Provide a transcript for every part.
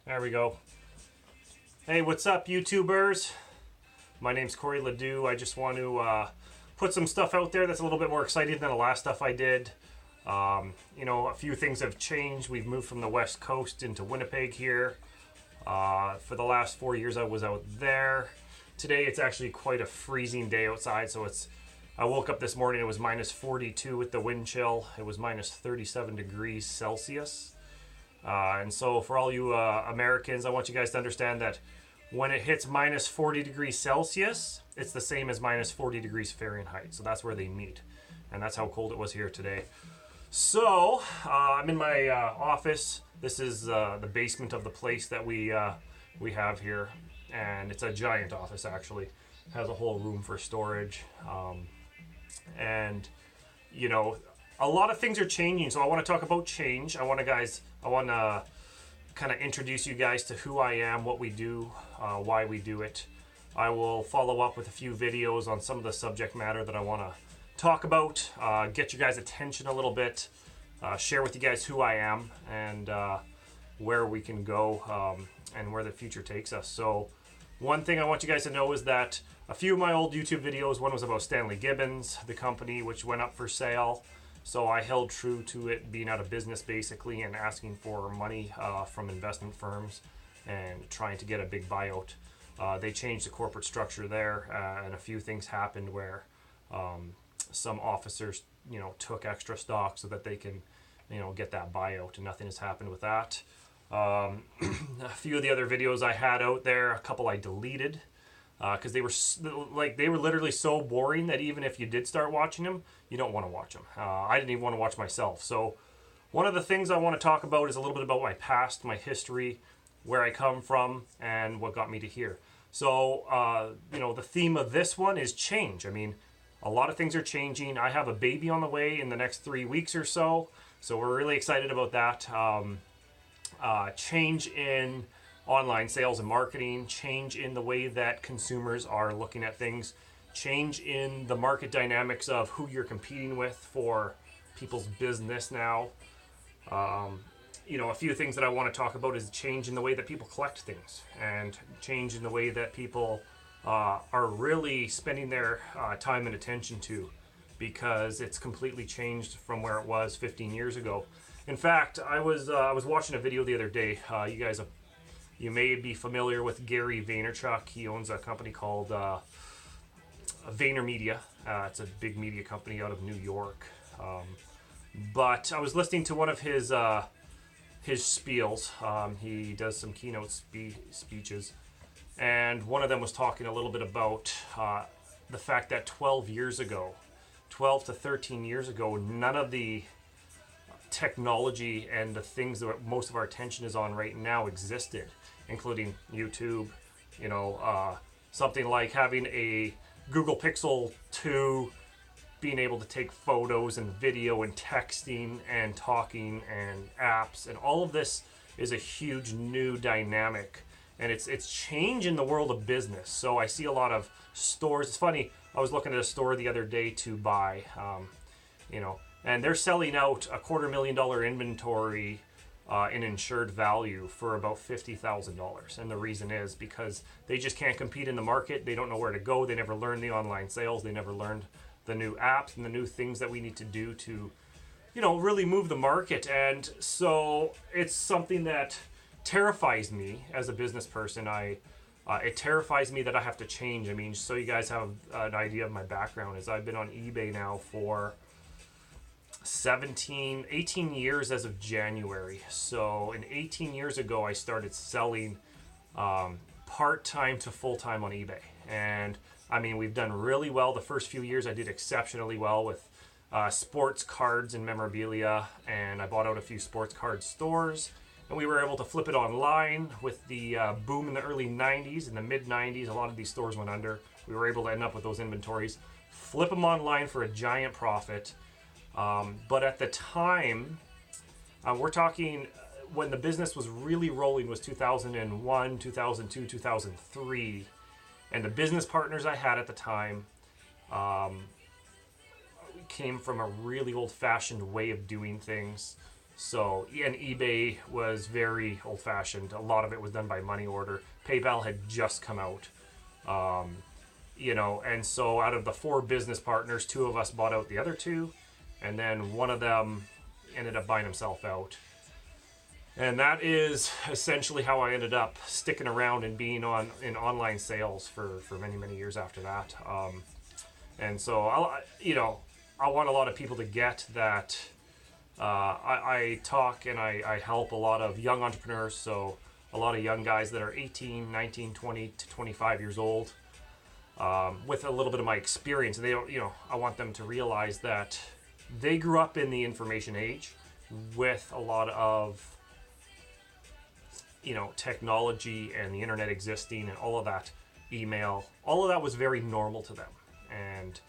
There we go. Hey, what's up, YouTubers? My name's Corey Ledoux. I just want to put some stuff out there that's a little bit more exciting than the last stuff I did. A few things have changed. We've moved from the West Coast into Winnipeg here. For the last 4 years, I was out there. Today, it's actually quite a freezing day outside, so I woke up this morning, it was minus 42 with the wind chill. It was minus 37 degrees Celsius. And so for all you Americans, I want you guys to understand that when it hits minus 40 degrees Celsius, it's the same as minus 40 degrees Fahrenheit. So that's where they meet. And that's how cold it was here today. So I'm in my office. This is the basement of the place that we have here. And it's a giant office, actually. It has a whole room for storage. A lot of things are changing, so I want to talk about change. I want to kind of introduce you guys to who I am, what we do, why we do it. I will follow up with a few videos on some of the subject matter that I want to talk about, get you guys' attention a little bit, share with you guys who I am and where we can go and where the future takes us. So one thing I want you guys to know is that a few of my old YouTube videos, one was about Stanley Gibbons, the company, which went up for sale. So I held true to it being out of business basically and asking for money from investment firms and trying to get a big buyout. They changed the corporate structure there and a few things happened where some officers, took extra stock so that they can, get that buyout, and nothing has happened with that. A few of the other videos I had out there, a couple I deleted because they were literally so boring that even if you did start watching them, you don't want to watch them. I didn't even want to watch myself. So one of the things I want to talk about is a little bit about my past, my history, where I come from, and what got me to here. So, the theme of this one is change. I mean, a lot of things are changing. I have a baby on the way in the next 3 weeks or so. So we're really excited about that. Change in online sales and marketing, change in the way that consumers are looking at things, change in the market dynamics of who you're competing with for people's business now. A few things that I want to talk about is change in the way that people collect things and change in the way that people are really spending their time and attention to, because it's completely changed from where it was 15 years ago. In fact, I was watching a video the other day. You may be familiar with Gary Vaynerchuk. He owns a company called VaynerMedia. It's a big media company out of New York. But I was listening to one of his spiels. He does some keynote speeches. And one of them was talking a little bit about the fact that 12 to 13 years ago, none of the technology and the things that most of our attention is on right now existed, including YouTube, something like having a Google Pixel 2, being able to take photos and video and texting and talking and apps, and all of this is a huge new dynamic, and it's changing the world of business. So I see a lot of stores. It's funny, I was looking at a store the other day to buy, and they're selling out $250,000 inventory in insured value for about $50,000. And the reason is because they just can't compete in the market. They don't know where to go. They never learned the online sales. They never learned the new apps and the new things that we need to do to, really move the market. And so it's something that terrifies me as a business person. It terrifies me that I have to change. I mean, so you guys have an idea of my background is I've been on eBay now for 18 years as of January. So 18 years ago, I started selling part-time to full-time on eBay. And I mean, we've done really well. The first few years, I did exceptionally well with sports cards and memorabilia. And I bought out a few sports card stores. And we were able to flip it online with the boom in the early 90s. In the mid 90s, a lot of these stores went under. We were able to end up with those inventories, flip them online for a giant profit. But at the time, we're talking when the business was really rolling was 2001, 2002, 2003. And the business partners I had at the time came from a really old-fashioned way of doing things. So, and eBay was very old-fashioned. A lot of it was done by money order. PayPal had just come out. And so out of the 4 business partners, 2 of us bought out the other 2, and then one of them ended up buying himself out. And that is essentially how I ended up sticking around and being in online sales for many, many years after that. And so, I want a lot of people to get that I talk and I help a lot of young entrepreneurs, so a lot of young guys that are 18, 19, 20 to 25 years old, with a little bit of my experience. They don't, I want them to realize that they grew up in the information age with a lot of technology and the internet existing and all of that, email, all of that was very normal to them. And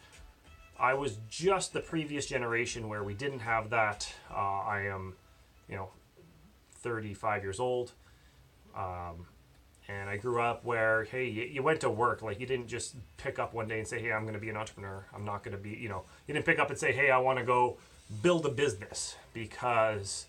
I was just the previous generation where we didn't have that. I am, 35 years old. And I grew up where, hey, you went to work. Like, you didn't just pick up one day and say, hey, I'm going to be an entrepreneur. I'm not going to be, you didn't pick up and say, hey, I want to go build a business, because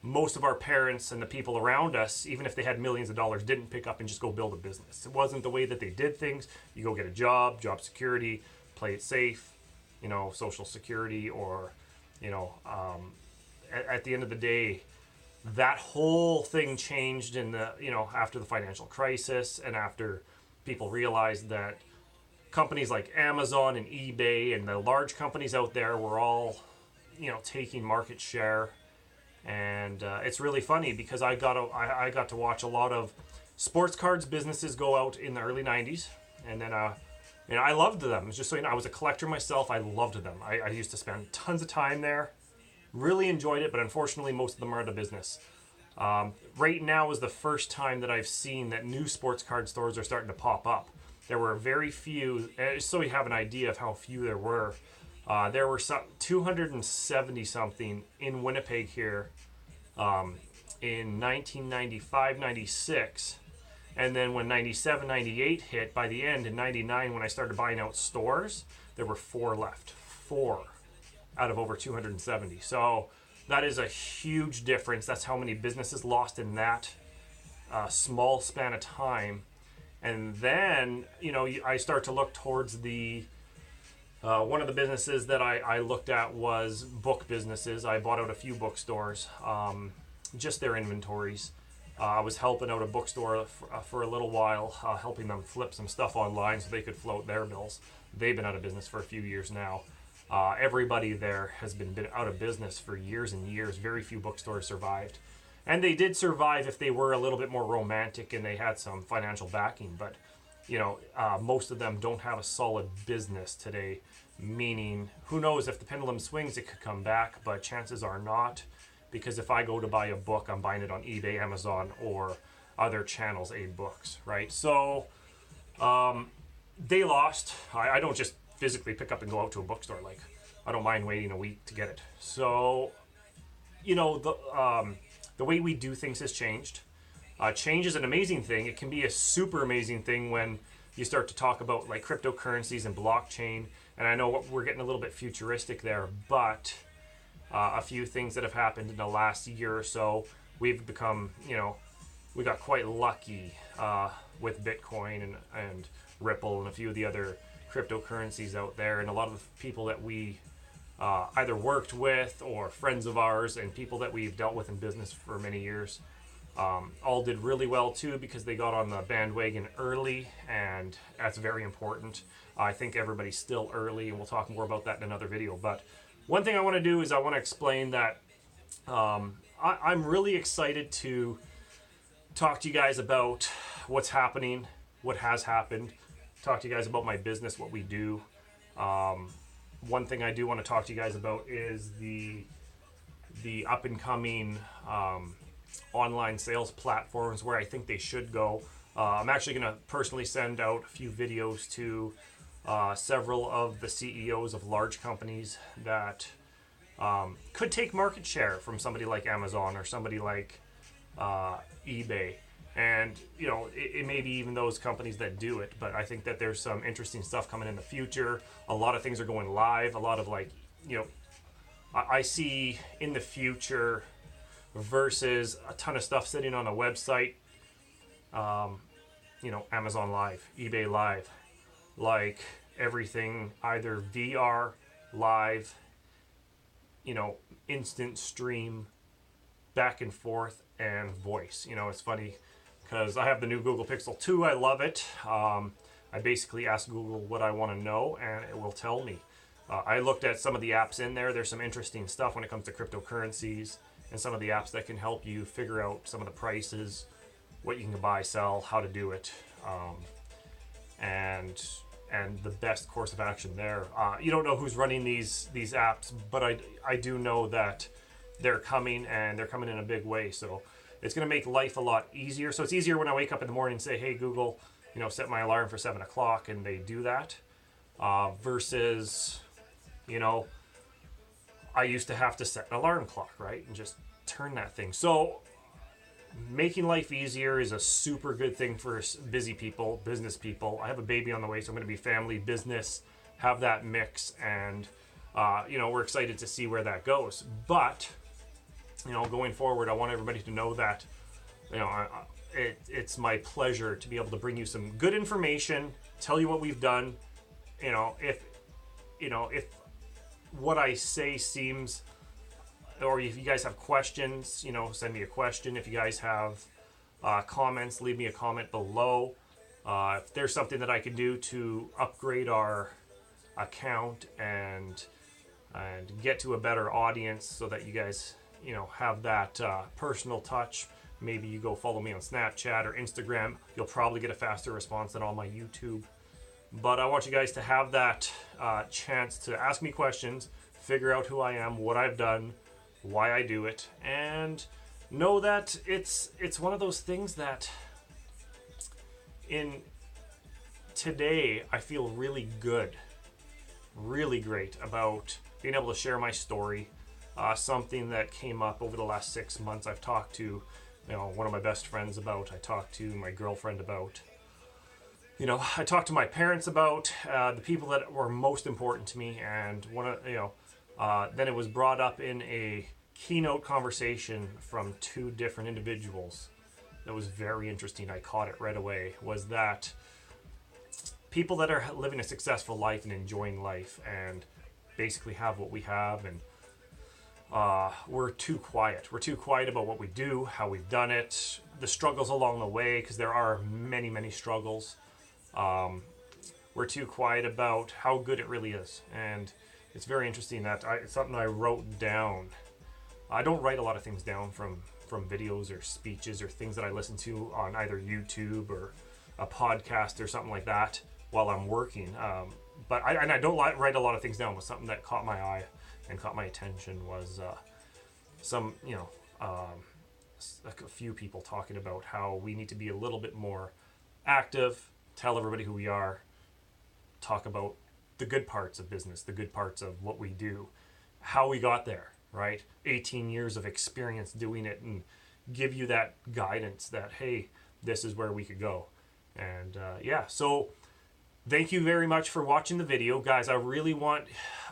most of our parents and the people around us, even if they had millions of dollars, didn't pick up and just go build a business. It wasn't the way that they did things. You go get a job security, play it safe, Social Security, or, at the end of the day, that whole thing changed in the, after the financial crisis, and after people realized that companies like Amazon and eBay and the large companies out there were all, taking market share. And it's really funny because I got to watch a lot of sports cards businesses go out in the early 90s. And then, I loved them. Just so you know, I was a collector myself. I loved them. I used to spend tons of time there. Really enjoyed it, but unfortunately most of them are out of business. Right now is the first time that I've seen that new sports card stores are starting to pop up. There were very few, so you have an idea of how few there were. There were 270 something in Winnipeg here in 1995, 96. And then when 97, 98 hit, by the end in 99, when I started buying out stores, there were 4 left. 4 out of over 270. So that is a huge difference. That's how many businesses lost in that small span of time. And then, I start to look towards the one of the businesses that I looked at was book businesses. I bought out a few bookstores, just their inventories. I was helping out a bookstore for a little while, helping them flip some stuff online so they could float their bills. They've been out of business for a few years now. Everybody there has been out of business for years and years. Very few bookstores survived. And they did survive if they were a little bit more romantic and they had some financial backing. But, most of them don't have a solid business today, meaning who knows, if the pendulum swings, it could come back, but chances are not, because if I go to buy a book, I'm buying it on eBay, Amazon, or other channels, books, right? So they lost. I don't just physically pick up and go out to a bookstore. Like, I don't mind waiting a week to get it. So, the way we do things has changed. Change is an amazing thing. It can be a super amazing thing when you start to talk about like cryptocurrencies and blockchain. And I know we're getting a little bit futuristic there, but a few things that have happened in the last year or so, we've become, we got quite lucky with Bitcoin and Ripple and a few of the other cryptocurrencies out there. And a lot of the people that we either worked with or friends of ours and people that we've dealt with in business for many years, all did really well too, because they got on the bandwagon early, and that's very important. I think everybody's still early, and we'll talk more about that in another video. But one thing I want to do is I want to explain that I'm really excited to talk to you guys about what's happening, what has happened, talk to you guys about my business, what we do. One thing I do want to talk to you guys about is the up and coming online sales platforms, where I think they should go. I'm actually going to personally send out a few videos to several of the CEOs of large companies that could take market share from somebody like Amazon or somebody like eBay. And, it may be even those companies that do it, but I think that there's some interesting stuff coming in the future. A lot of things are going live. A lot of I see in the future versus a ton of stuff sitting on a website, Amazon Live, eBay Live, like everything either VR, live, instant stream, back and forth, and voice. It's funny because I have the new Google Pixel 2. I love it. I basically ask Google what I want to know, and it will tell me. I looked at some of the apps in there. There's some interesting stuff when it comes to cryptocurrencies and some of the apps that can help you figure out some of the prices, what you can buy, sell, how to do it, and the best course of action there. You don't know who's running these apps, but I do know that they're coming, and they're coming in a big way. So it's going to make life a lot easier. So it's easier when I wake up in the morning and say, hey, Google, set my alarm for 7 o'clock, and they do that, versus, I used to have to set an alarm clock, right? And just turn that thing. So making life easier is a super good thing for busy people, business people. I have a baby on the way, so I'm going to be family, business, have that mix. And, we're excited to see where that goes. But, going forward, I want everybody to know that, it's my pleasure to be able to bring you some good information, tell you what we've done. If what I say seems, or if you guys have questions, send me a question. If you guys have comments, leave me a comment below. If there's something that I can do to upgrade our account and get to a better audience so that you guys, have that personal touch. Maybe you go follow me on Snapchat or Instagram. You'll probably get a faster response than on my YouTube. But I want you guys to have that chance to ask me questions, figure out who I am, what I've done, why I do it, and know that it's one of those things that in today I feel really good, really great about being able to share my story. Something that came up over the last 6 months. I've talked to one of my best friends about. I talked to my girlfriend about. I talked to my parents about the people that were most important to me, and then it was brought up in a keynote conversation from 2 different individuals. That was very interesting. I caught it right away. Was that people that are living a successful life and enjoying life and basically have what we have, and we're too quiet. We're too quiet about what we do, how we've done it, the struggles along the way, because there are many, many struggles. We're too quiet about how good it really is. And it's very interesting that it's something I wrote down. I don't write a lot of things down from videos or speeches or things that I listen to on either YouTube or a podcast or something like that while I'm working. But I don't write a lot of things down, but something that caught my eye and caught my attention was a few people talking about how we need to be a little bit more active, tell everybody who we are, talk about the good parts of business, the good parts of what we do, how we got there, right? 18 years of experience doing it, and give you that guidance that, hey, this is where we could go. And so thank you very much for watching the video, guys. I really want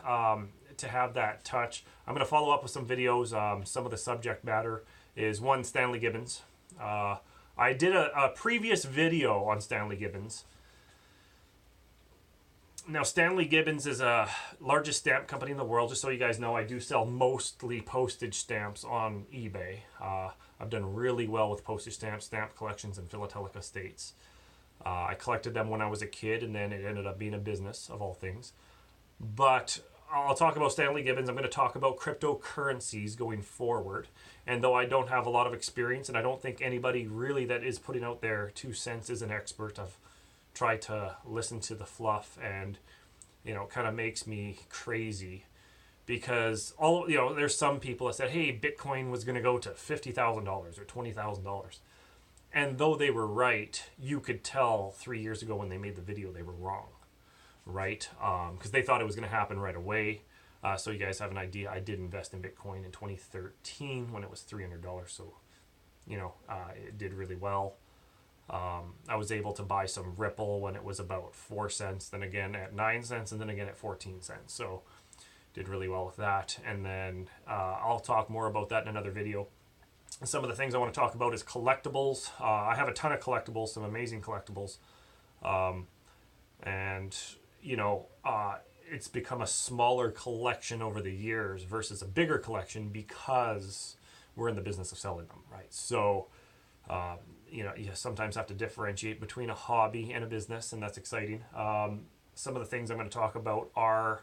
to have that touch. I'm going to follow up with some videos. Some of the subject matter is one, Stanley Gibbons. I did a previous video on Stanley Gibbons. Now, Stanley Gibbons is a largest stamp company in the world. Just so you guys know, I do sell mostly postage stamps on eBay. I've done really well with postage stamps, stamp collections, and philatelic estates. I collected them when I was a kid, and then it ended up being a business, of all things. But I'll talk about Stanley Gibbons. I'm going to talk about cryptocurrencies going forward. And though I don't have a lot of experience, and I don't think anybody really that is putting out their 2 cents is an expert, I've tried to listen to the fluff, and kind of makes me crazy because there's some people that said, hey, Bitcoin was going to go to $50,000 or $20,000. And though they were right, you could tell 3 years ago when they made the video they were wrong, right? Because they thought it was going to happen right away. So you guys have an idea, I did invest in Bitcoin in 2013 when it was $300. So, it did really well. I was able to buy some Ripple when it was about 4 cents, then again at 9 cents, and then again at 14 cents. So did really well with that. And then I'll talk more about that in another video. Some of the things I want to talk about is collectibles. I have a ton of collectibles, some amazing collectibles. And, you know, it's become a smaller collection over the years versus a bigger collection because we're in the business of selling them, right? So, you know, you sometimes have to differentiate between a hobby and a business, and that's exciting. Some of the things I'm going to talk about are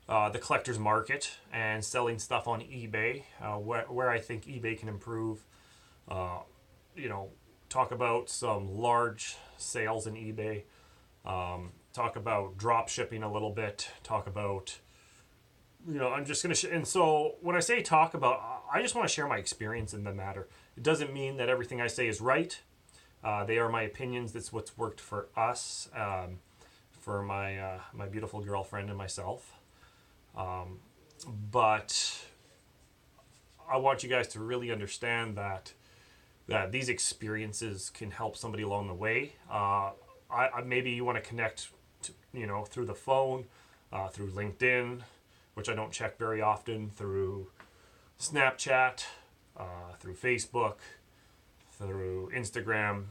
the collector's market and selling stuff on eBay, where I think eBay can improve. You know, talk about some large sales in eBay. Talk about drop shipping a little bit. Talk about, you know, I'm just going to, and so when I say talk about, I just want to share my experience in the matter. It doesn't mean that everything I say is right. They are my opinions. That's what's worked for us, for my my beautiful girlfriend and myself. But I want you guys to really understand that these experiences can help somebody along the way. Maybe you want to connect, you know, through the phone, through LinkedIn, which I don't check very often, through Snapchat, through Facebook, through Instagram,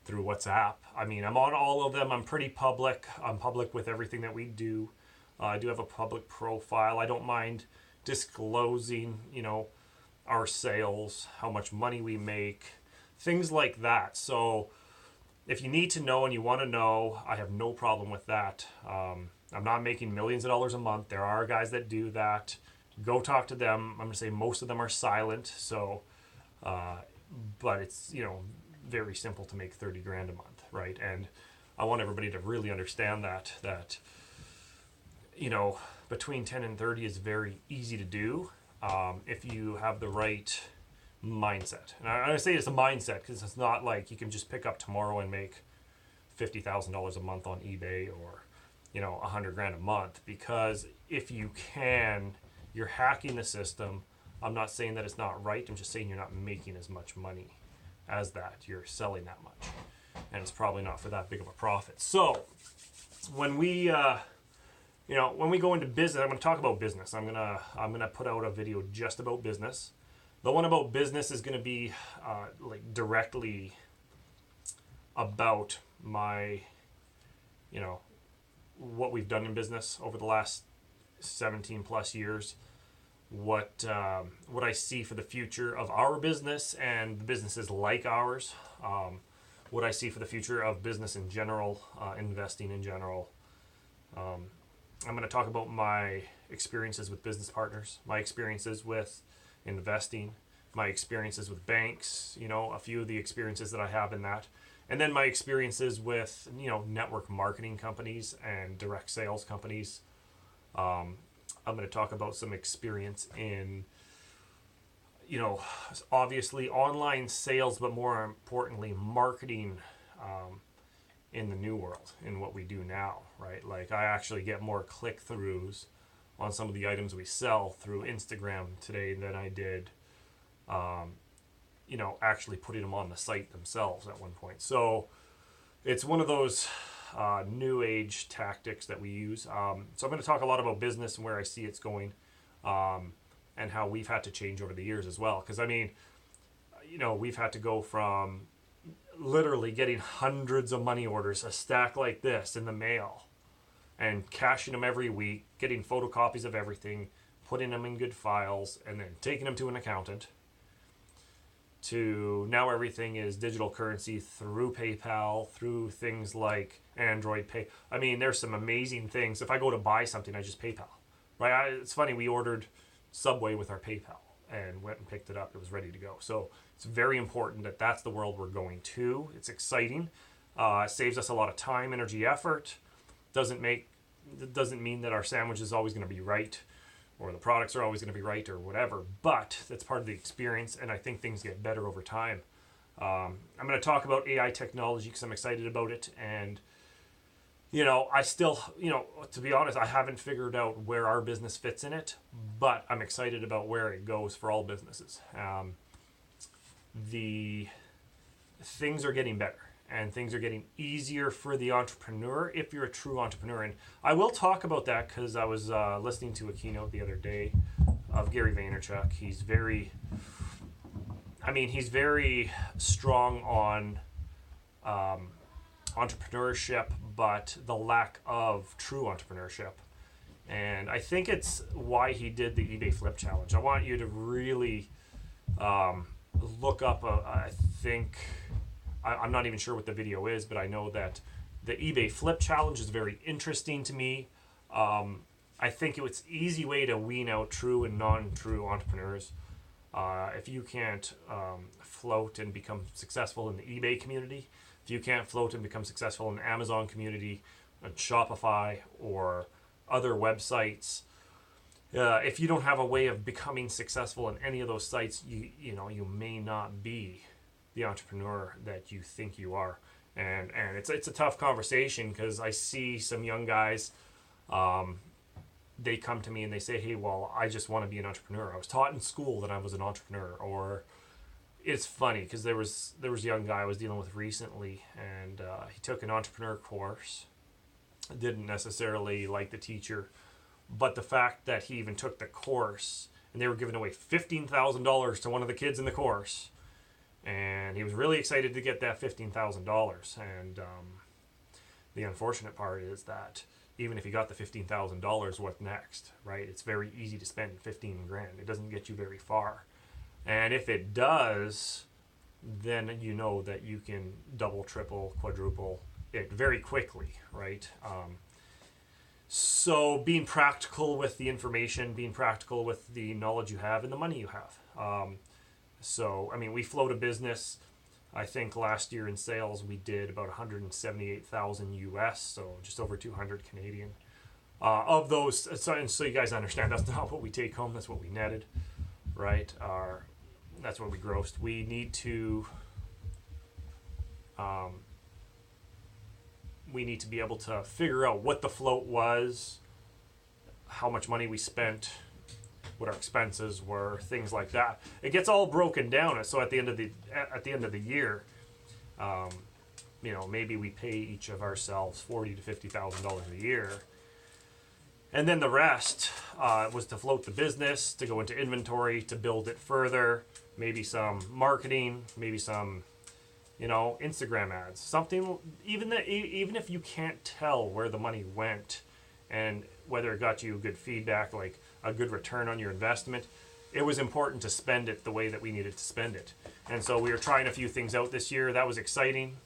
through WhatsApp. I mean, I'm on all of them. I'm pretty public. I'm public with everything that we do. I do have a public profile. I don't mind disclosing, you know, our sales, how much money we make, things like that. So if you need to know and you want to know, I have no problem with that. I'm not making millions of dollars a month. There are guys that do that. Go talk to them. I'm going to say most of them are silent. So, but it's, you know, very simple to make 30 grand a month, right? And I want everybody to really understand that, you know, between 10 and 30 is very easy to do if you have the right mindset. And I say it's a mindset because it's not like you can just pick up tomorrow and make $50,000 a month on eBay or, you know, 100 grand a month. Because if you can, you're hacking the system. I'm not saying that it's not right. I'm just saying you're not making as much money as that. You're selling that much. And it's probably not for that big of a profit. So when we, you know, when we go into business, I'm going to talk about business. I'm gonna put out a video just about business. The one about business is going to be like directly about my, you know, what we've done in business over the last 17 plus years, what I see for the future of our business and the businesses like ours, what I see for the future of business in general, investing in general. I'm going to talk about my experiences with business partners, my experiences with investing, my experiences with banks, you know, a few of the experiences that I have in that. And then my experiences with, you know, network marketing companies and direct sales companies. I'm going to talk about some experience in, you know, obviously online sales, but more importantly, marketing in the new world, in what we do now, right? Like I actually get more click-throughs on some of the items we sell through Instagram today than I did, you know, actually putting them on the site themselves at one point. So it's one of those new age tactics that we use. So I'm going to talk a lot about business and where I see it's going, and how we've had to change over the years as well. Because I mean, you know, we've had to go from literally getting hundreds of money orders, a stack like this in the mail, and cashing them every week, getting photocopies of everything, putting them in good files, and then taking them to an accountant, to now everything is digital currency through PayPal, through things like Android Pay. I mean, there's some amazing things. If I go to buy something, I just PayPal, right? It's funny, we ordered Subway with our PayPal and went and picked it up. It was ready to go. So it's very important that that's the world we're going to. It's exciting. It saves us a lot of time, energy, effort. Doesn't mean that our sandwich is always going to be right, or the products are always going to be right, or whatever. But that's part of the experience, and I think things get better over time. I'm going to talk about AI technology because I'm excited about it, and you know, I still, you know, to be honest, I haven't figured out where our business fits in it, but I'm excited about where it goes for all businesses. The things are getting better, and things are getting easier for the entrepreneur if you're a true entrepreneur. And I will talk about that because I was listening to a keynote the other day of Gary Vaynerchuk. He's very, I mean, he's very strong on entrepreneurship, but the lack of true entrepreneurship. And I think it's why he did the eBay Flip Challenge. I want you to really look up, I think, I'm not even sure what the video is, but I know that the eBay Flip Challenge is very interesting to me. I think it's an easy way to wean out true and non-true entrepreneurs. If you can't float and become successful in the eBay community, if you can't float and become successful in the Amazon community, Shopify, or other websites, if you don't have a way of becoming successful in any of those sites, you may not be the entrepreneur that you think you are. And it's a tough conversation, because I see some young guys, they come to me and they say, hey, well, I just want to be an entrepreneur. I was taught in school that I was an entrepreneur. Or it's funny, because there was a young guy I was dealing with recently, and he took an entrepreneur course. Didn't necessarily like the teacher, but the fact that he even took the course, and they were giving away $15,000 to one of the kids in the course, and he was really excited to get that $15,000. And the unfortunate part is that even if you got the $15,000, what next, right? It's very easy to spend 15 grand. It doesn't get you very far. And if it does, then you know that you can double, triple, quadruple it very quickly, right? So being practical with the information, being practical with the knowledge you have and the money you have. So, I mean, we float a business. I think last year in sales we did about 178,000 US, so just over 200 Canadian. Of those, so you guys understand, that's not what we take home, that's what we netted, right? That's what we grossed. We need to be able to figure out what the float was, how much money we spent, what our expenses were, things like that. It gets all broken down. So at the end of the year, maybe we pay each of ourselves $40,000 to $50,000 a year, and then the rest was to float the business, to go into inventory, to build it further, maybe some marketing, maybe some Instagram ads, something. Even if you can't tell where the money went and whether it got you good feedback, like a good return on your investment, it was important to spend it the way that we needed to spend it. And so we were trying a few things out this year. That was exciting.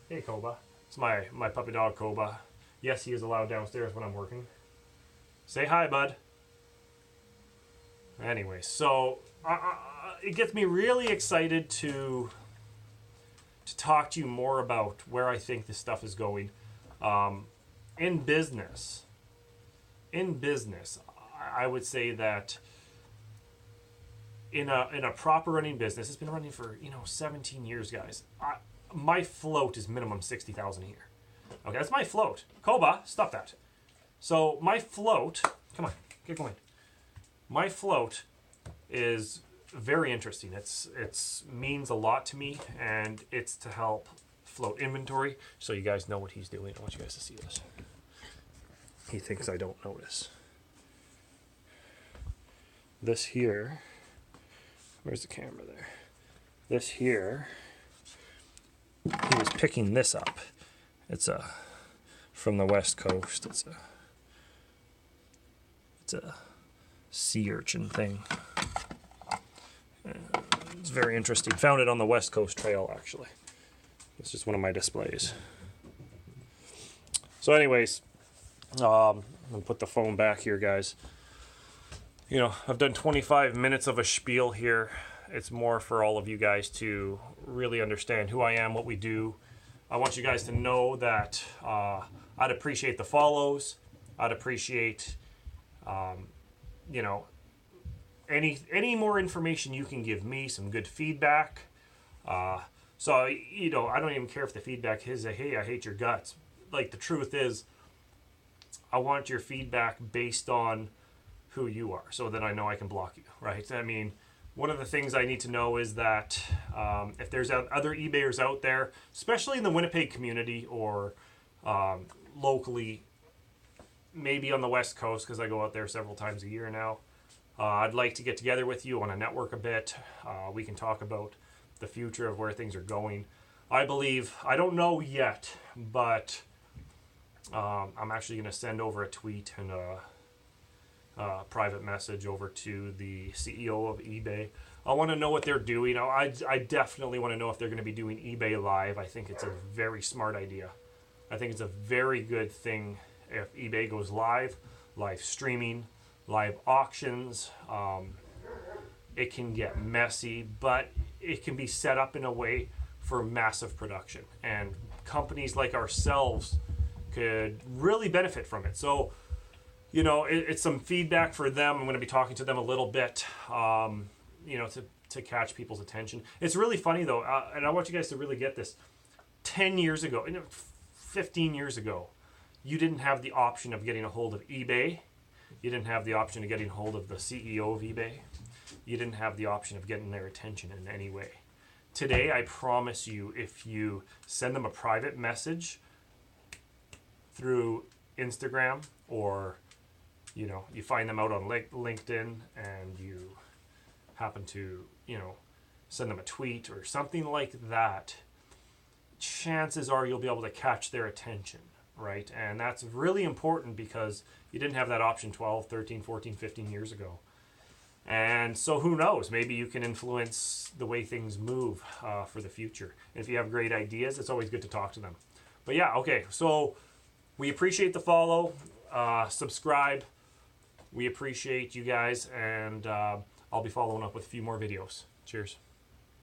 Hey, Koba. It's my puppy dog, Koba. Yes, he is allowed downstairs when I'm working. Say hi, bud. Anyway, so it gets me really excited to talk to you more about where I think this stuff is going. In business, I would say that in a proper running business, it's been running for 17 years, guys. My float is minimum 60,000 a year. Okay, that's my float. Koba, stop that. So my float, come on, get going. My float is very interesting. It's means a lot to me, and it's to help float inventory. So you guys know what he's doing. I want you guys to see this. He thinks I don't notice. This here, where's the camera there? This here, he was picking this up. It's from the West Coast. It's a sea urchin thing. It's very interesting. Found it on the West Coast Trail, actually. It's just one of my displays. So anyways, I'm going to put the phone back here, guys. I've done 25 minutes of a spiel here. It's more for all of you guys to really understand who I am, what we do. I want you guys to know that I'd appreciate the follows. I'd appreciate, any more information you can give me, some good feedback. So, I don't even care if the feedback is hey, I hate your guts. Like, the truth is, I want your feedback based on who you are, so that I know I can block you, right? I mean, one of the things I need to know is that if there's other eBayers out there, especially in the Winnipeg community or locally, maybe on the West Coast, because I go out there several times a year now, I'd like to get together with you, on a network a bit. We can talk about the future of where things are going. I believe, I don't know yet, but I'm actually going to send over a tweet and a private message over to the CEO of eBay. I want to know what they're doing. I definitely want to know if they're going to be doing eBay Live. I think it's a very smart idea. I think it's a very good thing if eBay goes live streaming, live auctions. It can get messy, but it can be set up in a way for massive production. And companies like ourselves could really benefit from it. So, you know, it's some feedback for them. I'm going to be talking to them a little bit, you know, to catch people's attention. It's really funny, though, and I want you guys to really get this. 10 years ago, 15 years ago, you didn't have the option of getting a hold of eBay. You didn't have the option of getting a hold of the CEO of eBay. You didn't have the option of getting their attention in any way. Today, I promise you, if you send them a private message through Instagram, or you know, you find them out on LinkedIn and you happen to, you know, send them a tweet or something like that, chances are you'll be able to catch their attention, right? And that's really important because you didn't have that option 12, 13, 14, 15 years ago. And so who knows, maybe you can influence the way things move for the future. And if you have great ideas, it's always good to talk to them. But yeah, okay, so we appreciate the follow, subscribe. We appreciate you guys, and I'll be following up with a few more videos. Cheers.